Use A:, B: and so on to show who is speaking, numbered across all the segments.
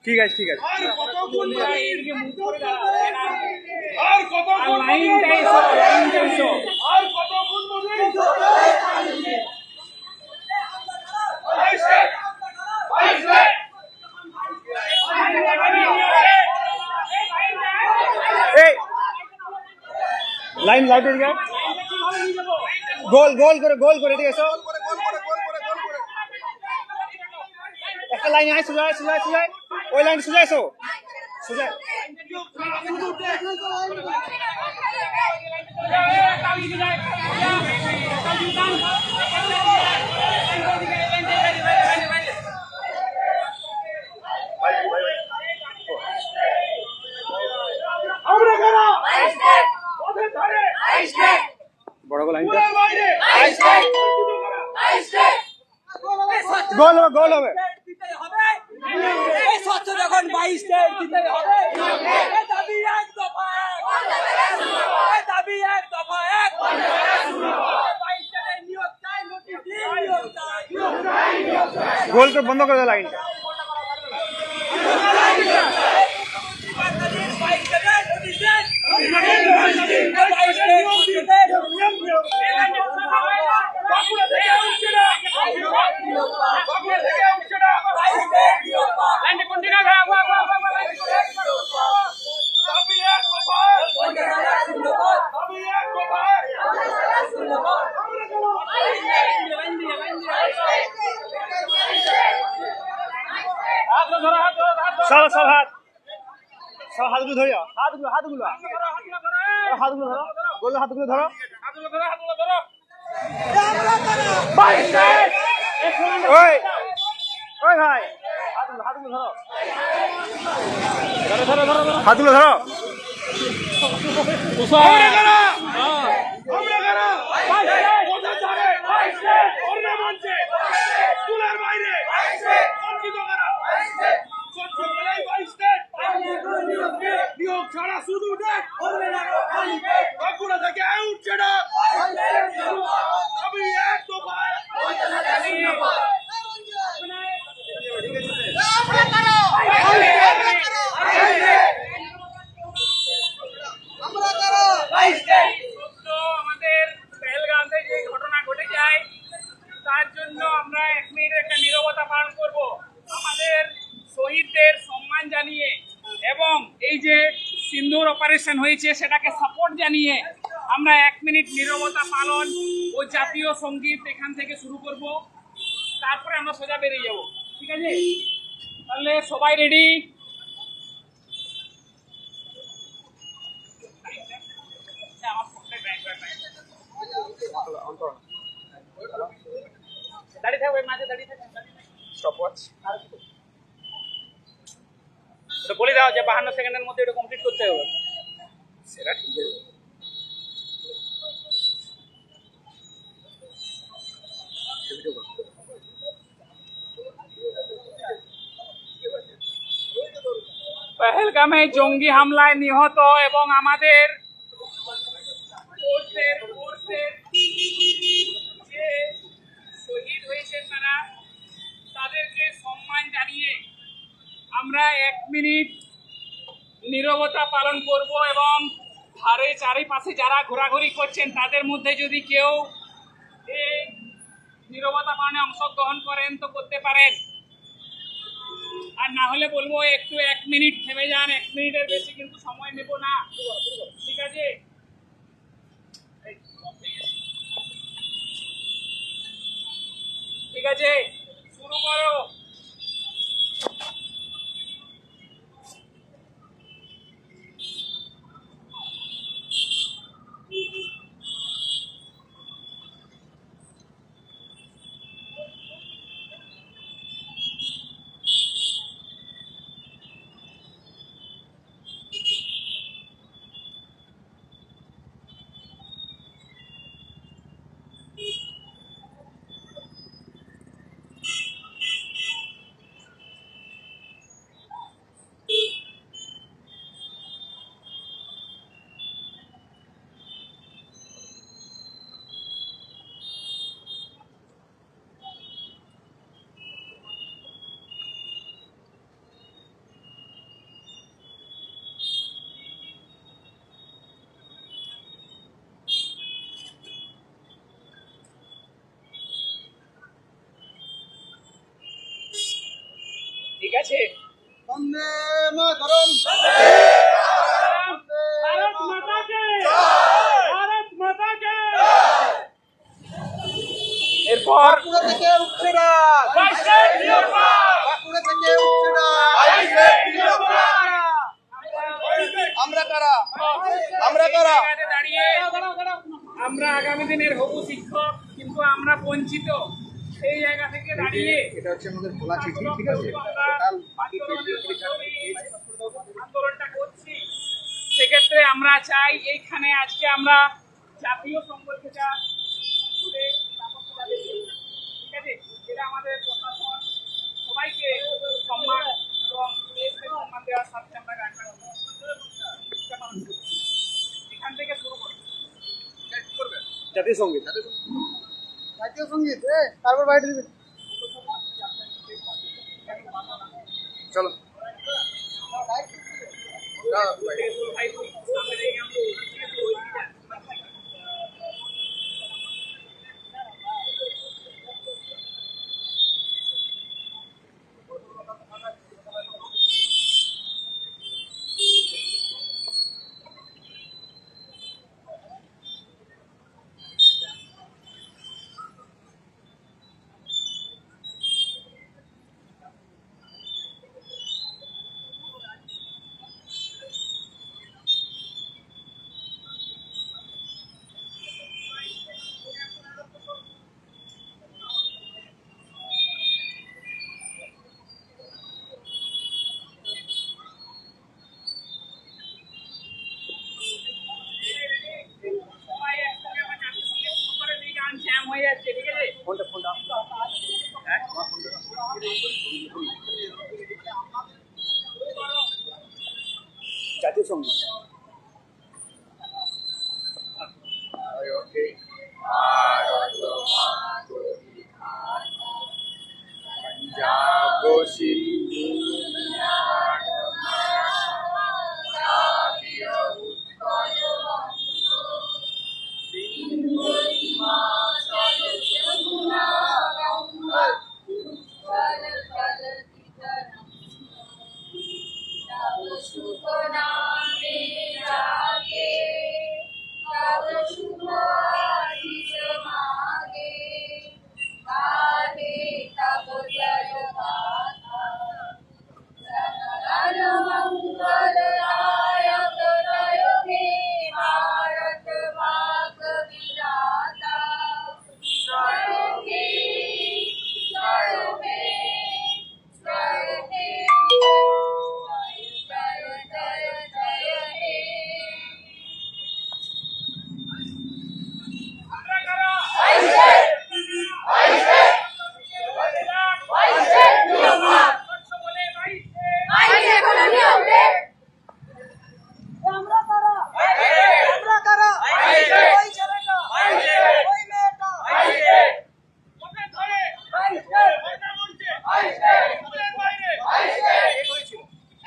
A: ঠিক আছে ঠিক আছে লাইন লাইট এদিকে গোল গোল করে ঠিক আছে একটা লাইন আয় সোজা ওই লাইন সোজা এসো সোজা বড় গোল লাইনটা গোল হবে
B: যখন 22 দিতে হবে দাবি এক দফা এক
A: গোলকে বন্ধ করে দেয় লাইনটা সব হাতগুলো ধরো হাতগুলো ধরো গোল হাতগুলো ধরো ওই ভাই হাতগুলো ধরো আমরা 1 মিনিট একটা নীরবতা পালন করব আমাদের শহীদদের সম্মান জানিয়ে এবং এই যে সিন্দুর অপারেশন হয়েছে সেটাকে সাপোর্ট জানিয়ে আমরা 1 মিনিট নীরবতা পালন ও জাতীয় সঙ্গীত এখান থেকে শুরু করব তারপরে আমরা সোজা বেরিয়ে যাব ঠিক আছে তাহলে সবাই রেডি দাঁড়িয়ে থাকবে মাঝে দাঁড়িয়ে থাকবে স্টপওয়াচ তো বলে দাও যে 52 সেকেন্ডের মধ্যে এটা কমপ্লিট করতে হবে সেটা ঠিক আছে পহেলগামে জঙ্গি হামলায় নিহত এবং আমাদের যে শহীদ হয়েছেন তাদেরকে সম্মান জানিয়ে আমরা 1 মিনিট নীরবতা পালন করব এবং চারিপাশে যারা ঘোরাঘুরি করছেন তাদের মধ্যে যদি কেউ এই নীরবতা পালনে অংশগ্রহণ করেন তো করতে পারেন আর না হলে বলবো একটু 1 মিনিট থেমে যান 1 মিনিটের বেশি কিন্তু সময় নেব না ঠিক আছে ঠিক আছে শুরু করো ঠিক আছে?
C: বন্দে মাতরম।
A: ভারত মাতা কে, ভারত মাতা কে। এরপর
C: বাঁকুড়া থেকে উঠছে না,
A: বাইশের জিন্দাবাদ,
C: বাঁকুড়া থেকে উঠছে না।
A: বাইশের জিন্দাবাদ।
C: আমরা কারা, আমরা কারা?
A: জায়গাতে দাঁড়িয়ে আমরা আগামী দিনের হবু শিক্ষক, কিন্তু আমরা বঞ্চিত। সেই জায়গা থেকে দাঁড়িয়ে
C: এটা হচ্ছে আমাদের খোলা চিঠি, ঠিক আছে?
A: আন্দোলনটা করছি। সেক্ষেত্রে আমরা চাই এইখানে আজকে আমরা জাতীয় সংগঠনটা তুলে স্থাপত্য যাবে। ঠিক আছে, এটা আমাদের প্রশাসন সবাইকে সম্মান এবং দেশকে সম্মান দেওয়ার সাথে আমরা গানটা এখান থেকে শুরু করব।
C: জাতীয় সঙ্গীত, জাতীয় সঙ্গীত, তারপর বাইরে দিবে। চলো
A: সবাই একসঙ্গে আমার জাতীয় সঙ্গীত শুরু করে দিই, গান জ্যাম হয়ে যাচ্ছে। ঠিক আছে,
C: ফোনটা জাতীয় সঙ্গীত। পঞ্জাব সিন্ধু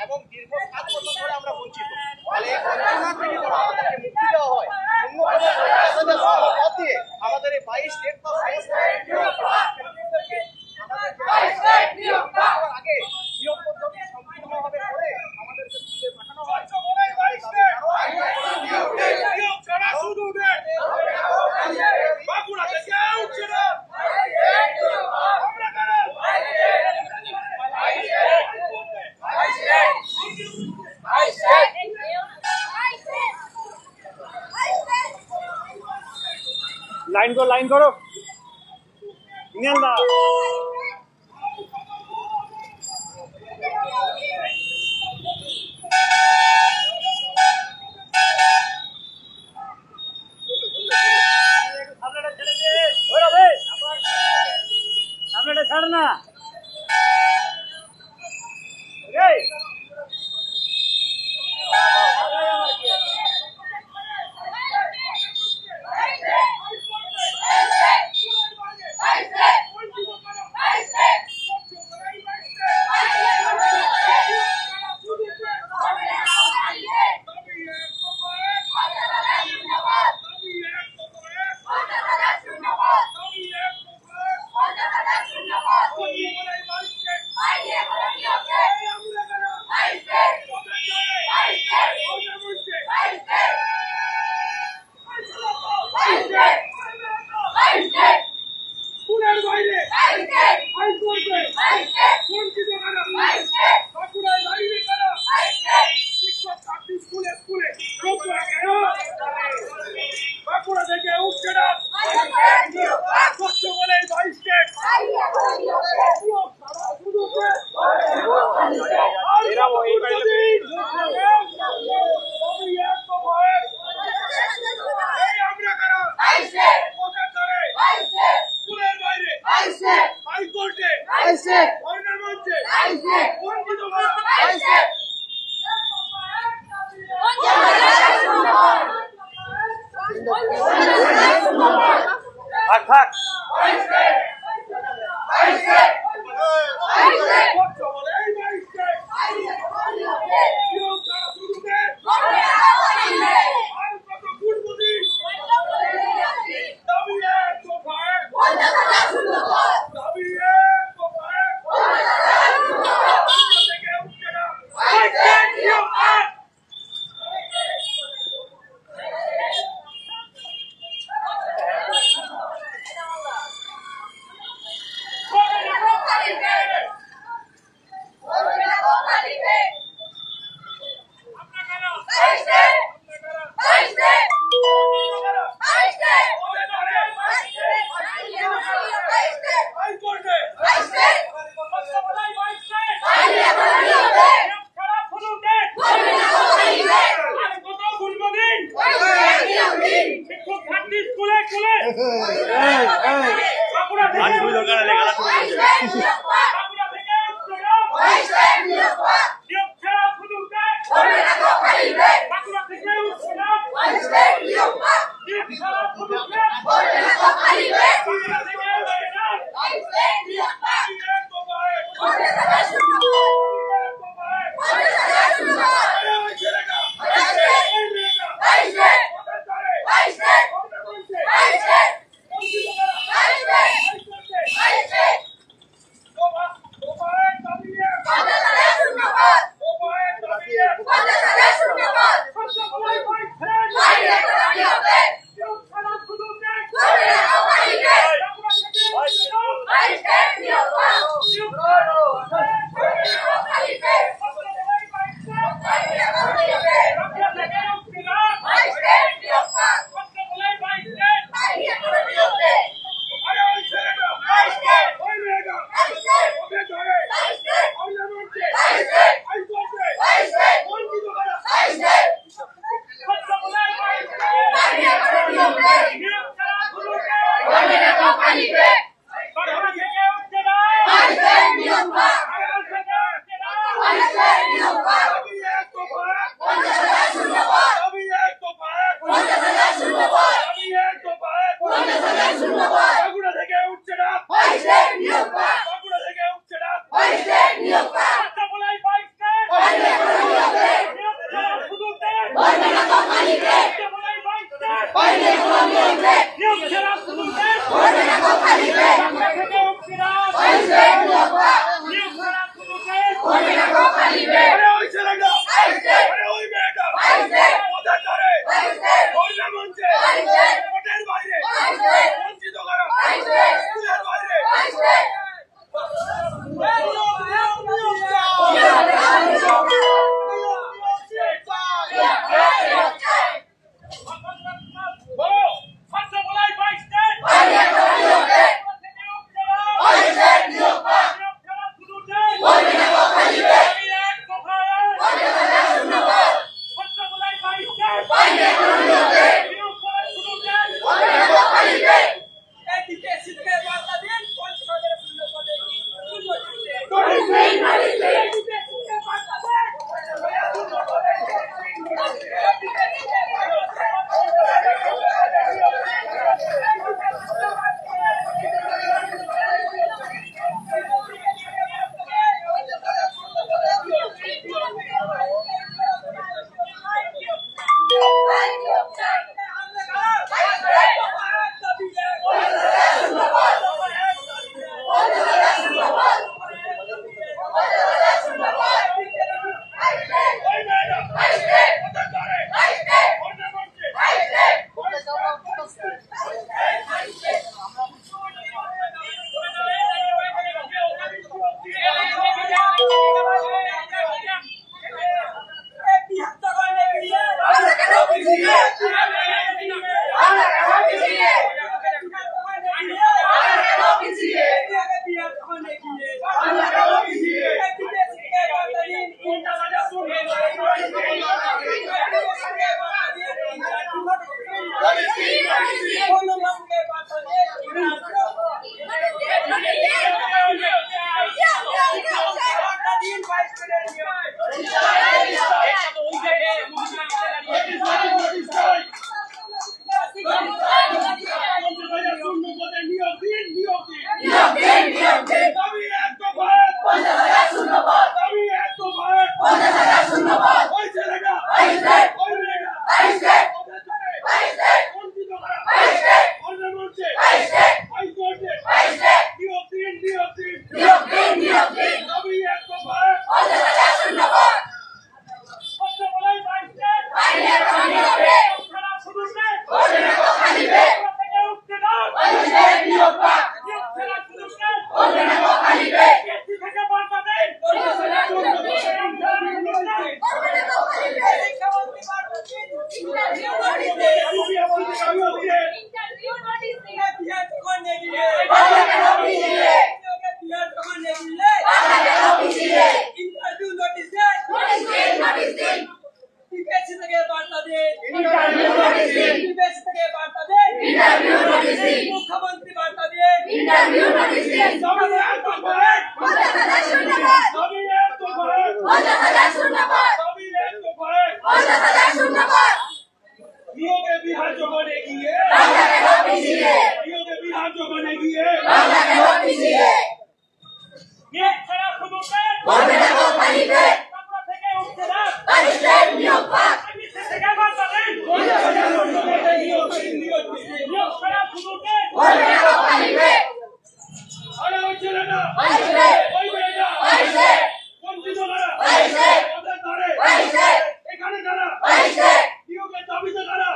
C: এবং দীর্ঘ 7 বছর ধরে আমরা বঞ্চিত। তাহলে এই বঞ্চনা থেকে যেন আমাদেরকে মুক্তি দেওয়া হয়, অন্য কোনো পথ দিয়ে আমাদের এই 22 স্টেট বা আগে নিয়ম পদ্ধতি সম্পূর্ণভাবে করে আমাদেরকে স্কুলে পাঠানো হয়। লাইন করো ইনালদা। সামনেটা ছাড় না। বঞ্চিত করা
B: থাক থাক
C: বঞ্চিত করা
B: মুখ্যমন্ত্রী বার্তা দিয়ে
C: নিয়োগে বিহার জমানে গিয়ে নিয়োগে বিহার জমানে গিয়ে
A: নিয়োগ ছাড়া শুধু থেকে উঠছে না নিয়োগ থেকে বার্তা দেন নিয়োগ ছাড়া শুধু
C: আরে ওই ছেলেটা ওই মেয়েটা বঞ্চিত কারা ওদের ধরে এখানে কারা নিয়োগের দাবিতে কারা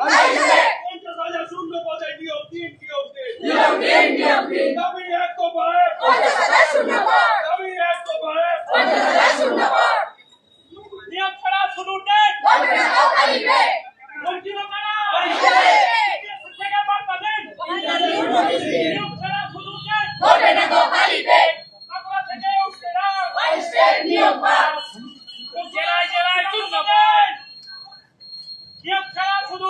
C: 50,000 শূন্য পদে নিয়োগ দিন দাবি এক তো পারে দাবি এক তো পারে
A: নিয়োগ ছাড়া শুধু বঞ্চিত কারা থেকে বার্তা দেন নিয়োগ ছাড়া শুধু বাংলা থেকে উঠছে না জেলায় জেলায় চুনবাদ নিয়োগ ছাড়া শুধু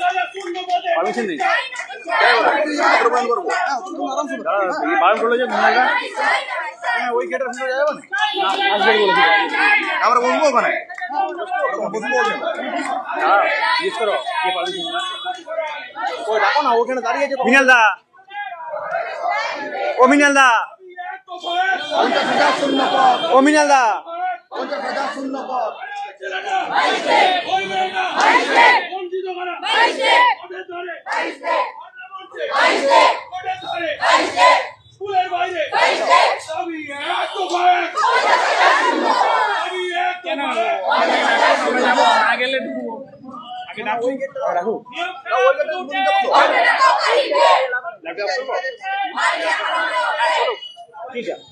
C: 50,000 শূন্য পদে
D: আমরা বলবো ওখানে ওই রাখো না ওখানে দাঁড়িয়ে আছে মিনাল দা ও মিনাল দা
C: এক তো পারে
D: 50,000 শূন্য পদ ও মিনাল দা
C: 50,000 শূন্য পদ ছেলেটা ওই মেয়েটা বঞ্চিত কারা ওদের ধরে ওদের ধরে স্কুলের বাইরে দাবি এক তো পারে দাবি এক তো পারে
A: আগেলে ঢুকবো আগে ডাকো
D: রাখো
A: নিয়োগ ছাড়া শুধু
D: ঠিক আছে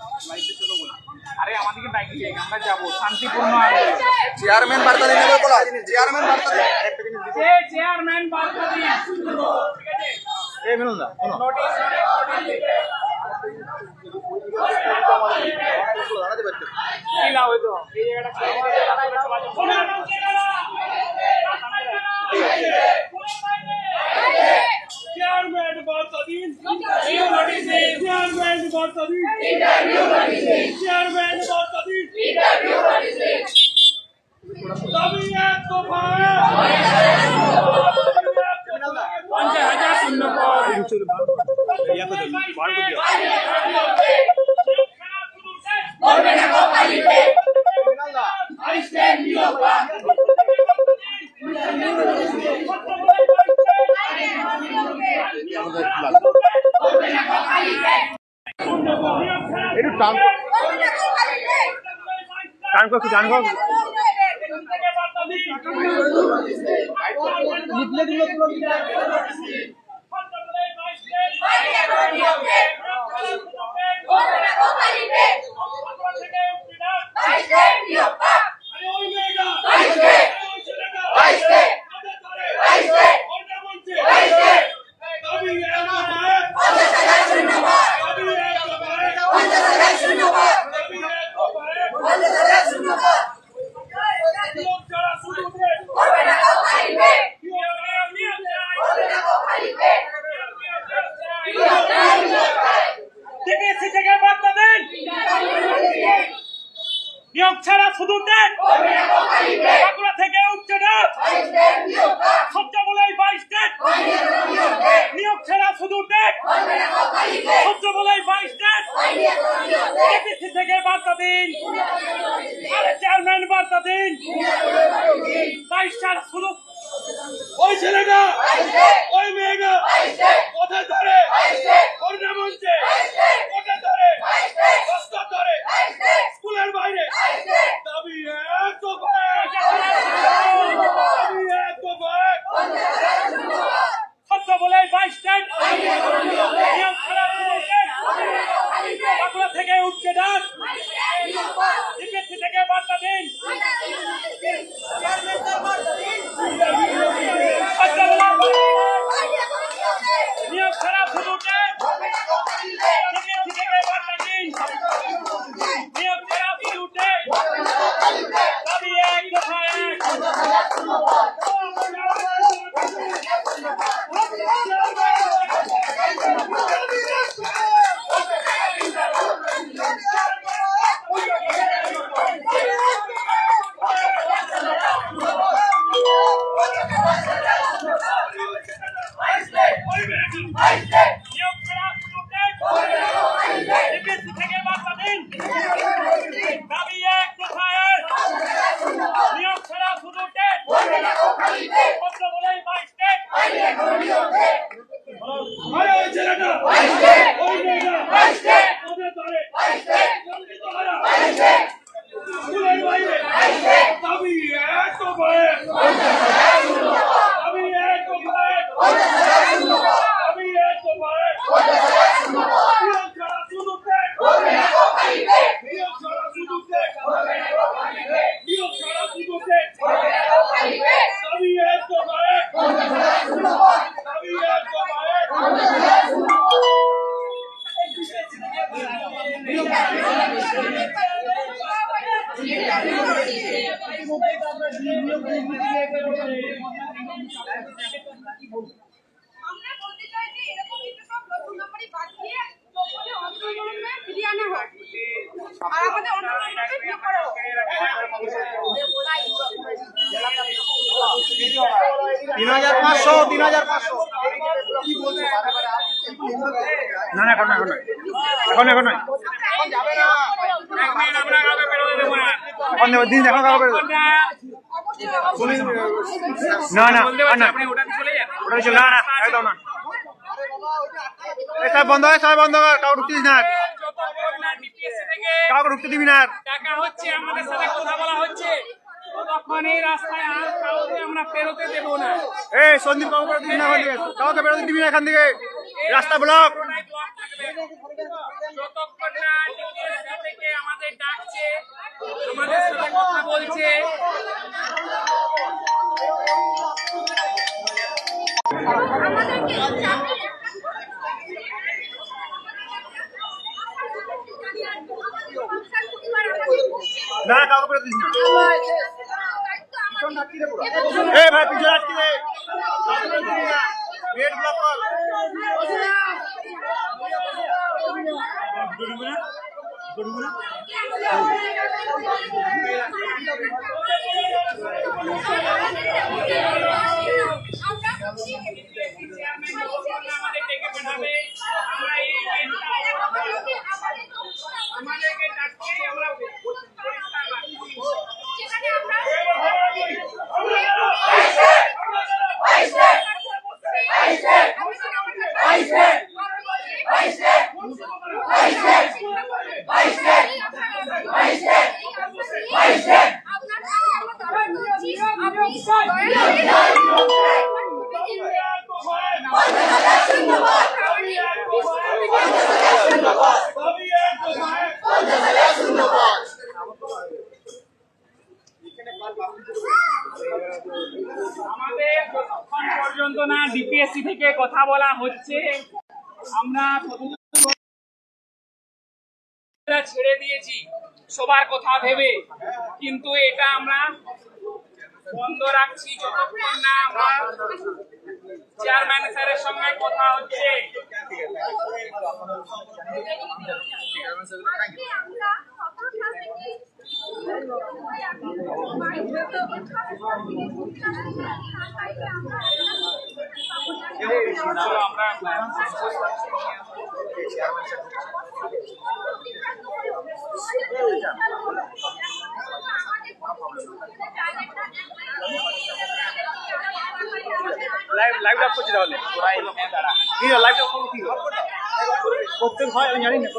A: আরে আমাদেরকে ডাকি চাই আমরা যাবো শান্তিপূর্ণ
D: চেয়ারম্যান বার্তা দিন বলা চেয়ারম্যান বার্তা দিন একটা জিনিস দিন
A: চেয়ারম্যান বার্তা দিন ঠিক আছে
D: এই মিনাল দা শোনো
A: নোটিশ
D: দাঁড়াতে পারতে
A: কি লাভ হইতো এই জায়গাটা
C: চেয়ারম্যান বার্তা দিন চেয়ারম্যান বার্তা দিন চেয়ারম্যান বার্তা দিন দাবি এক তো পারে
A: 50,000 শূন্য পদ
D: মিনাল দা একটু টান টান কর
A: ডিপিএসসি থেকে বার্তা দিন, নিয়োগ ছাড়া শুধু টেট, বাঁকুড়া থেকে উঠছে না সহ্য বলে 22 টেট, নিয়োগ ছাড়া শুধু টেট, সহ্য বলে 22 টেট। ডিপিএসসি থেকে বার্তা দিন, আরে চেয়ারম্যান বার্তা দিন, 22 ছাড়া শুধু। ওই ছেলেটা ওই মেয়েটা কোথায় ধরে করোনা মঞ্চে কোথায় ধরে রাস্তা ধরে স্কুলের বাইরে দাবি এক দফা, দাবি এক দফা। সত্য বলে 22 টেট, নিয়োগ ছাড়া শুধু টেট, বাঁকুড়া থেকে উঠছে ডাক, ডিপিএসসি থেকে বার্তা দিন, সত্য বলে নিয়োগ ছাড়া শুধু টেট, ডিপিএসসি থেকে বার্তা দিন, নিয়োগ ছাড়া শুধু টেট, দাবি এক দফা এক। নিয়োগ ছাড়া শুধু টেট, ডিপিএসসি থেকে বার্তা দিন, দাবি এক দফা এক। নিয়োগ ছাড়া শুধু টেট, সত্য বলে 22 টেট। আরে ওই ছেলেটা ওই মেয়েটা কোথায় ধরে বঞ্চিত করা স্কুলের বাইরে দাবি এক দফা এক, দাবি এক দফা এক, দাবি এক দফা এক। নিয়োগ ছাড়া শুধু টেট, নিয়োগ ছাড়া শুধু টেট, নিয়োগ ছাড়া শুধু টেট, দাবি এক দফা এক, দাবি এক দফা এক।
E: আমরা বলতে চাই যে এরকম কিছু সব নতুন নাম্বারই বাদ দিয়ে সকলে অন্তর্গণে ফিরিয়ে আনা হোক আর আমাদের অন্তর্গণকে নিয়োগ করা হোক।
C: 3500 3500
A: না না এখন না, এখন নয়, এখন নয়,
C: এখন যাবে না।
A: এক মিনিট আমরা কাউকে বেরোতে দেবো না।
C: এখন দিন এখন কাগজ
A: না না বলতে পারছি আপনি ওটাতে চলে যান,
C: ওটা চলে না একদম না। এই সব বন্ধ হয়, সব বন্ধ কর, কাউকে ঢুকতে দিস না,
A: যতক্ষণ না ডিপিএসসি থেকে
C: কাউকে ঢুকতে দিবি না।
A: টাকা হচ্ছে আমাদের সাথে কথা বলা হচ্ছে তখন এই রাস্তায় আর কাউকে আমরা বেরোতে দেবো না।
C: এই সন্দীপ কাউকে দিবি না, কাউকে বেরোতে দিবি না এখান থেকে, রাস্তা ব্লক।
A: করোনায় ব্লক থাকবে। যতক্ষণ না ডিপিএসসি থেকে আমাদের ডাকছে, আমাদের সাথে কথা বলছে,
E: আমাদেরকে
C: না কাউকে বেরোতে দিস না। এই ভাই পিছনে আটকে দে, গেট ব্লক কর।
A: আমাদের ডেকে পাঠাবে, আমরা এই আমাদেরকে ডাকছে, আমরা আমাদের যতক্ষণ পর্যন্ত না ডিপিএসসি থেকে কথা বলা হচ্ছে আমরা ছেড়ে দিয়েছি সবার কথা ভেবে, কিন্তু এটা আমরা বন্ধ রাখছি যতক্ষণ না আমরা চেয়ারম্যান স্যারের সঙ্গে কথা হচ্ছে।
E: আজকে আমরা সকাল থেকে
A: চলো আমরা
C: লাইভ আপ করছি তাহলে
A: তোরা এলো দাঁড়া
C: কি লাইভ আপ করবো কি করতে হয় আমি জানি না